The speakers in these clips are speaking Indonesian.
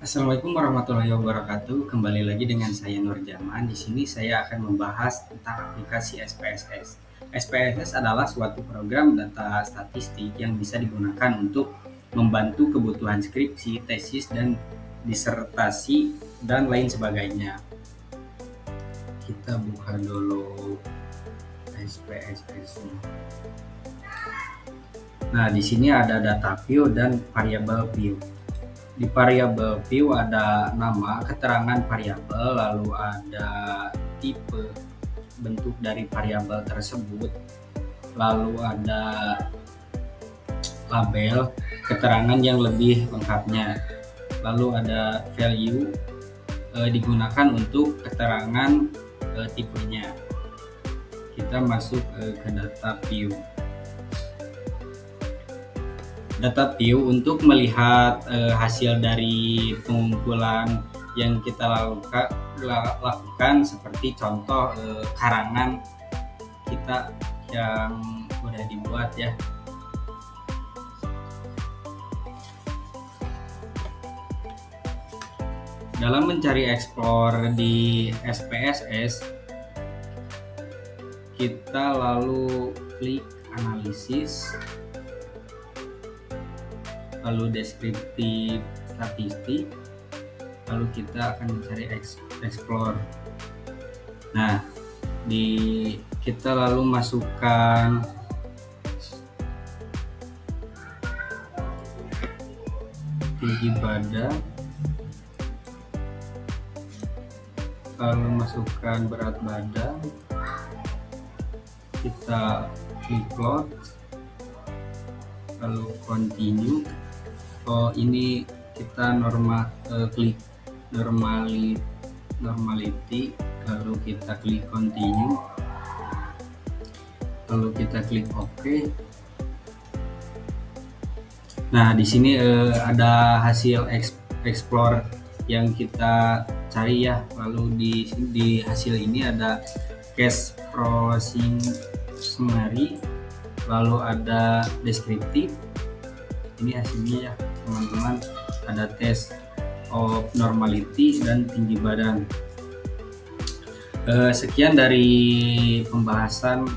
Assalamualaikum warahmatullahi wabarakatuh. Kembali lagi dengan saya Nur Jaman. Di sini saya akan membahas tentang aplikasi SPSS. SPSS adalah suatu program data statistik yang bisa digunakan untuk membantu kebutuhan skripsi, tesis, dan disertasi dan lain sebagainya. Kita buka dulu SPSS. Nah, di sini ada data view dan variabel view. Di variabel view ada nama, keterangan variabel, lalu ada tipe bentuk dari variabel tersebut, lalu ada label, keterangan yang lebih lengkapnya, lalu ada value digunakan untuk keterangan tipenya. Kita masuk ke data view. Data view untuk melihat hasil dari pengumpulan yang kita lakukan seperti contoh karangan kita yang udah dibuat ya. Dalam mencari explore di SPSS, kita lalu klik analisis, lalu deskriptif statistik, lalu kita akan mencari explore. Nah, kita lalu masukkan tinggi badan, lalu masukkan berat badan, kita klik plot, lalu continue. Ini kita klik normality, lalu kita klik continue, lalu kita klik OK. Nah, di sini ada hasil explore yang kita cari ya. Lalu di hasil ini ada cache processing summary, lalu ada deskriptif. Ini hasilnya ya teman-teman, ada test of normality dan tinggi badan. Sekian dari pembahasan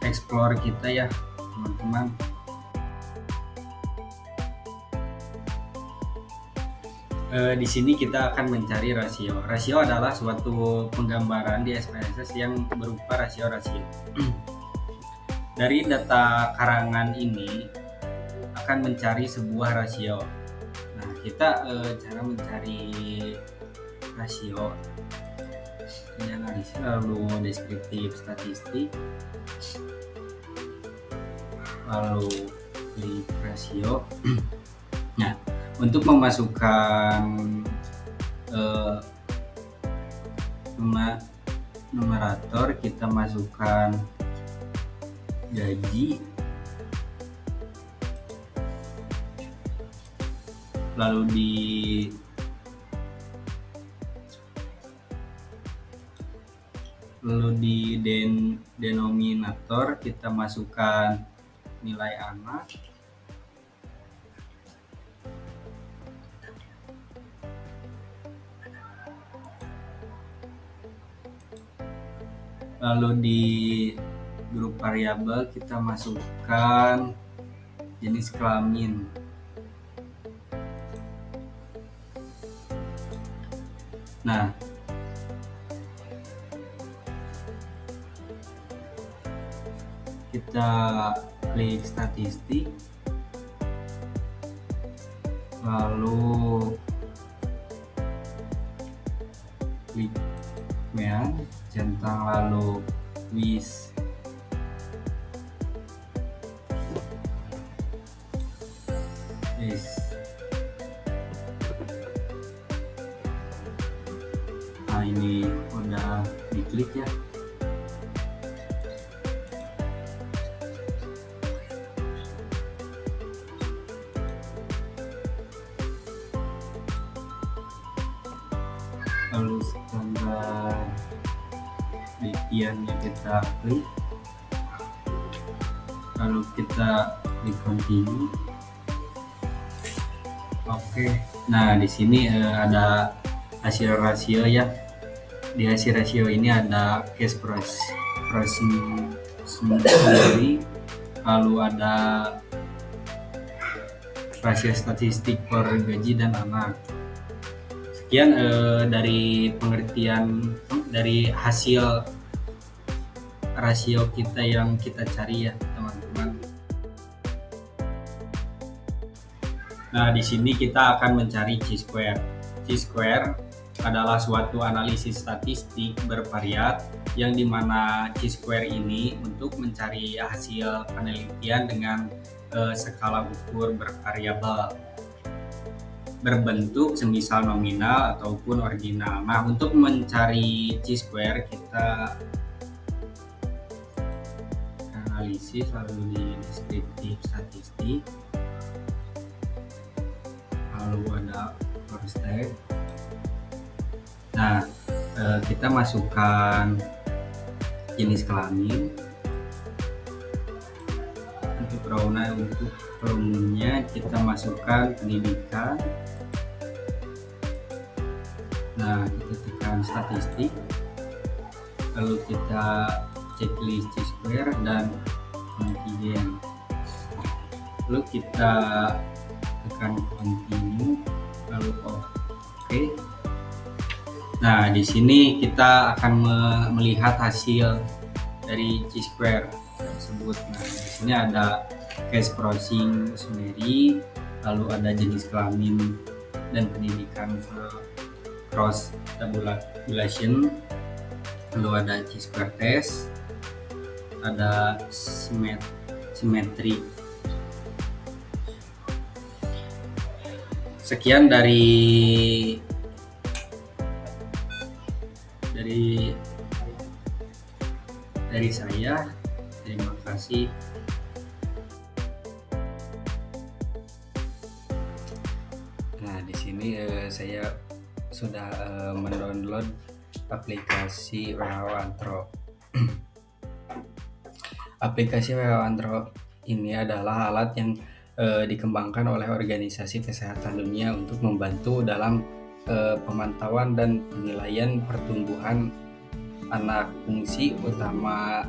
explore kita ya teman-teman. Di sini kita akan mencari rasio. Rasio adalah suatu penggambaran di SPSS yang berupa rasio-rasio. Dari data karangan ini akan mencari sebuah rasio. Nah, kita cara mencari rasio ini analisis, lalu deskriptif statistik, lalu klik rasio. Nah, untuk memasukkan numerator, kita masukkan gaji, lalu di denominator kita masukkan nilai anak, lalu di grup variabel kita masukkan jenis kelamin. Nah, kita klik statistik, lalu klik men, centang, lalu with is. Nah, ini udah diklik ya. Lalu standar deviannya kita klik, lalu kita klik continue, Oke. Nah, di sini ada hasil rasio ya. Di hasil rasio ini ada processing sendiri, lalu ada rasio statistik per gaji dan anak. Sekian dari pengertian dari hasil rasio kita yang kita cari ya teman-teman. Nah, di sini kita akan mencari chi-square. Chi-square adalah suatu analisis statistik bervariat yang dimana chi-square ini untuk mencari hasil penelitian dengan skala ukur bervariabel berbentuk semisal nominal ataupun ordinal. Nah, untuk mencari chi-square kita analisis lalu di deskriptif statistik, lalu ada first step. Nah, kita masukkan jenis kelamin untuk pronounnya kita masukkan pendidikan. Nah, kita tekan statistik, lalu kita checklist chi-square dan kontingen, lalu kita tekan continue, lalu oke. Nah, di sini kita akan melihat hasil dari chi-square tersebut. Nah, di sini ada case processing summary, lalu ada jenis kelamin dan pendidikan cross tabulation, lalu ada chi-square test, ada simetri. Sekian dari saya. Terima kasih. Nah, di sini saya sudah mendownload aplikasi WHO Antro. Aplikasi WHO Antro ini adalah alat yang dikembangkan oleh Organisasi Kesehatan Dunia untuk membantu dalam pemantauan dan penilaian pertumbuhan anak. Fungsi utama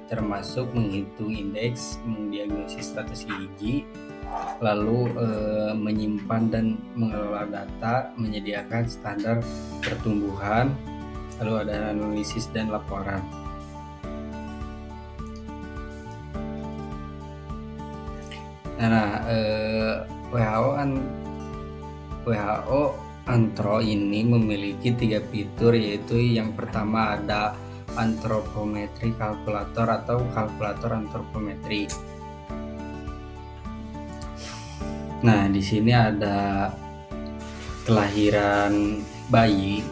termasuk menghitung indeks, mendiagnosis status gizi, lalu menyimpan dan mengelola data, menyediakan standar pertumbuhan, lalu ada analisis dan laporan. Nah, WHO Antro ini memiliki 3 fitur, yaitu yang pertama ada antropometri kalkulator atau kalkulator antropometri. Nah, di sini ada kelahiran bayi,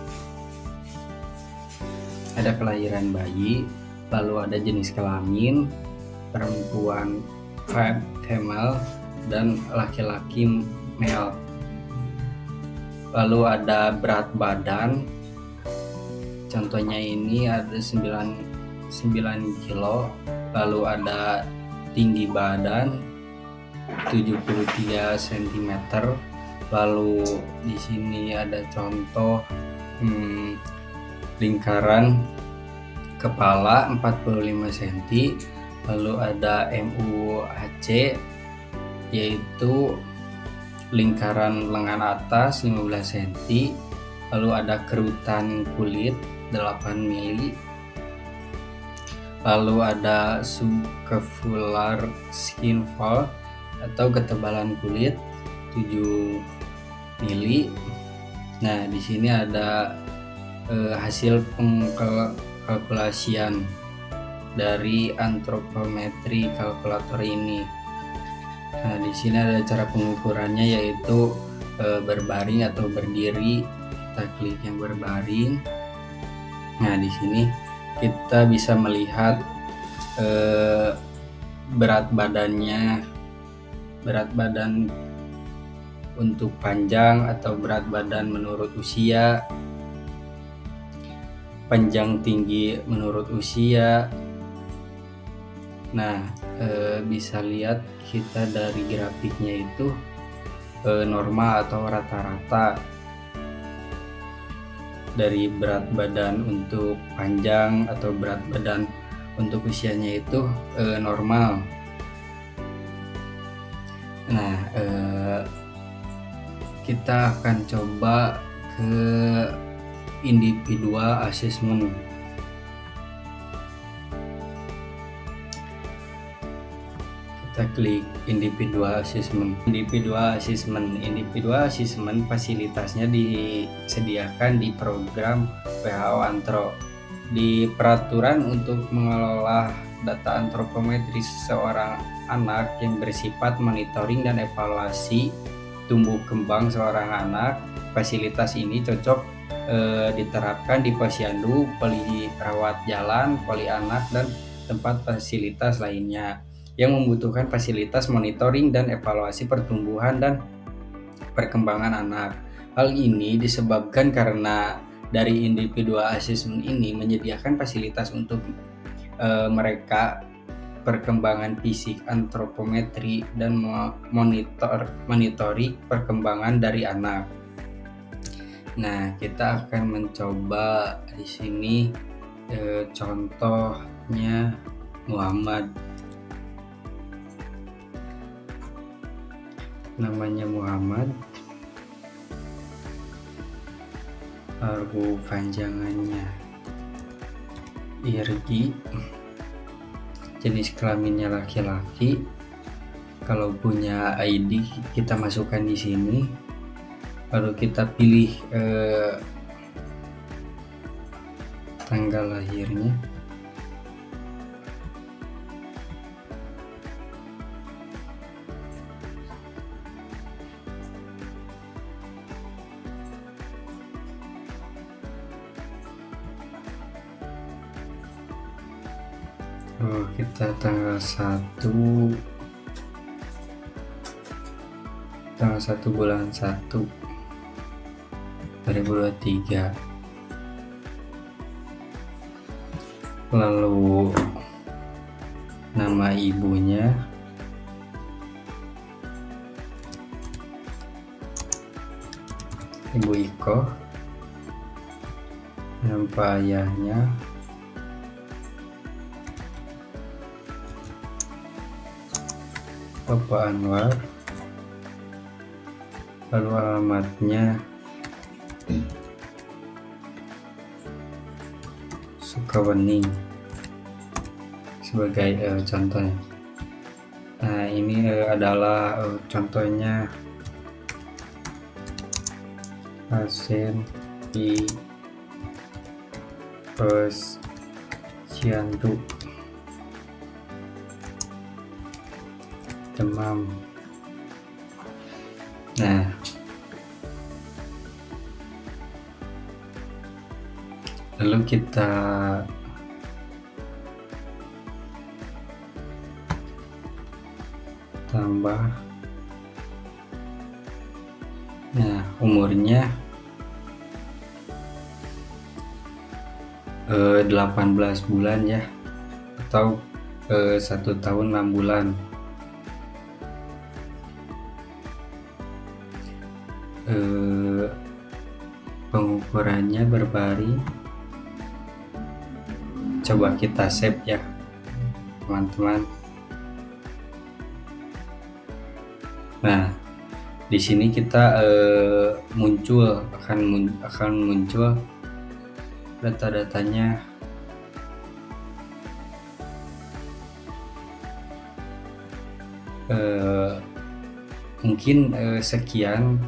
lalu ada jenis kelamin, perempuan female dan laki-laki male. Lalu ada berat badan, contohnya ini ada 9 kilo. Lalu ada tinggi badan 73 cm. Lalu di sini ada contoh lingkaran kepala 45 cm. Lalu ada MUHC, yaitu lingkaran lengan atas 15 cm. Lalu ada kerutan kulit 8 mili. Lalu ada subclavicular skin fold atau ketebalan kulit 7 mili. Nah, di sini ada hasil pengkalkulasian dari antropometri kalkulator ini. Nah, di sini ada cara pengukurannya, yaitu berbaring atau berdiri. Kita klik yang berbaring. Nah, di sini kita bisa melihat berat badan untuk panjang atau berat badan menurut usia, panjang tinggi menurut usia. Nah, bisa lihat kita dari grafiknya itu normal atau rata-rata dari berat badan untuk panjang atau berat badan untuk usianya itu normal. Nah, kita akan coba ke individual assessment. Kita klik individual assessment. Individual assessment fasilitasnya disediakan di program WHO Antro. Di peraturan untuk mengelola data antropometri seseorang anak yang bersifat monitoring dan evaluasi tumbuh kembang seorang anak, fasilitas ini cocok diterapkan di posyandu, poli rawat jalan, poli anak, dan tempat fasilitas lainnya yang membutuhkan fasilitas monitoring dan evaluasi pertumbuhan dan perkembangan anak. Hal ini disebabkan karena dari individual assessment ini menyediakan fasilitas untuk mereka perkembangan fisik, antropometri, dan monitori perkembangan dari anak. Nah, kita akan mencoba di sini contohnya Muhammad. Namanya Muhammad, lalu panjangannya Irgi, jenis kelaminnya laki-laki. Kalau punya ID kita masukkan di sini, lalu kita pilih tanggal lahirnya. Kita tanggal 1 bulan 1 2023. Lalu nama ibunya Ibu Iko, nama ayahnya Bapak Anwar, lalu alamatnya Sukawening sebagai contohnya. Nah, ini adalah contohnya pasien di posyandu demam. Nah, lalu kita tambah. Nah, umurnya 18 bulan ya, atau 1 tahun 6 bulan. Pengukurannya berbaring. Coba kita save ya teman-teman. Nah, di sini kita akan muncul data-datanya. Mungkin sekian.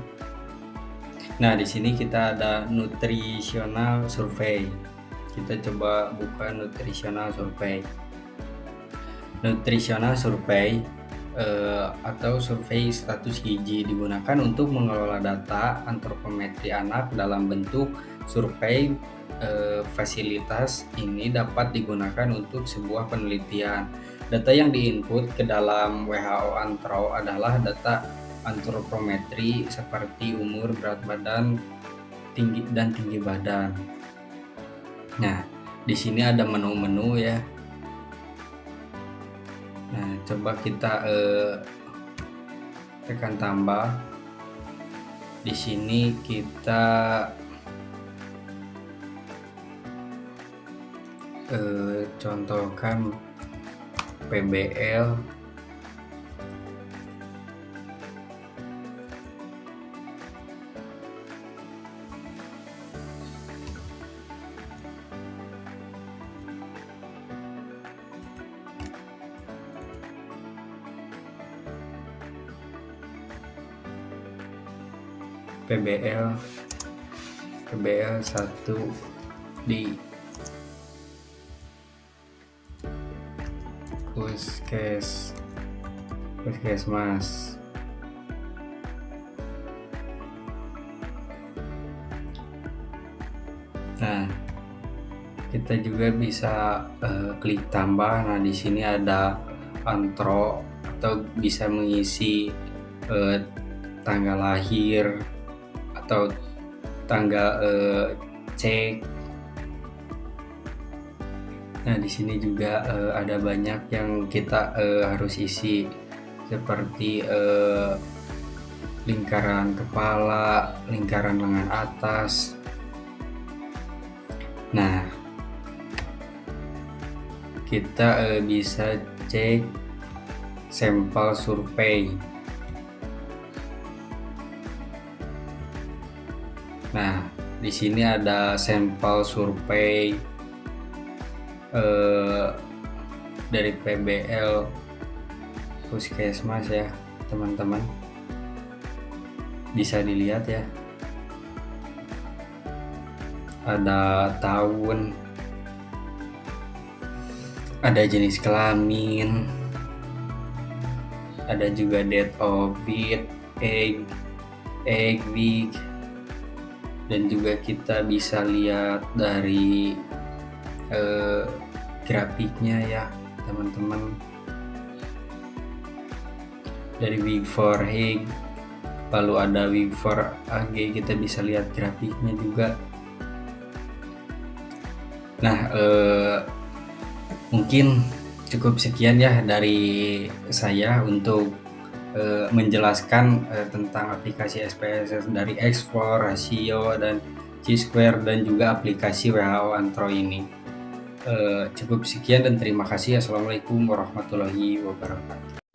Nah, di sini kita ada nutritional survey. Kita coba buka nutritional survey. Nutritional survey atau survei status gizi digunakan untuk mengelola data antropometri anak dalam bentuk survei. Fasilitas ini dapat digunakan untuk sebuah penelitian. Data yang diinput ke dalam WHO Antro adalah data antropometri seperti umur, berat badan, tinggi badan. Nah, di sini ada menu-menu ya. Nah, coba kita tekan tambah. Di sini kita contohkan PBL PBL 1 di puskesmas. Nah, kita juga bisa klik tambah. Nah, di sini ada antro atau bisa mengisi tanggal lahir atau tanggal cek. Nah, di sini juga ada banyak yang kita harus isi, seperti lingkaran kepala, lingkaran lengan atas. Nah, kita bisa cek sampel survei. Nah, di sini ada sampel survei dari PBL Puskesmas ya, teman-teman. Bisa dilihat ya. Ada tahun, ada jenis kelamin, ada juga date of birth, egg, week, dan juga kita bisa lihat dari grafiknya ya, teman-teman. Dari week for egg, lalu ada week for AG, kita bisa lihat grafiknya juga. Nah, mungkin cukup sekian ya dari saya untuk menjelaskan tentang aplikasi SPSS dari Explore, Rasio, dan G-Square, dan juga aplikasi WHO Antro ini. Cukup sekian dan terima kasih. Assalamualaikum warahmatullahi wabarakatuh.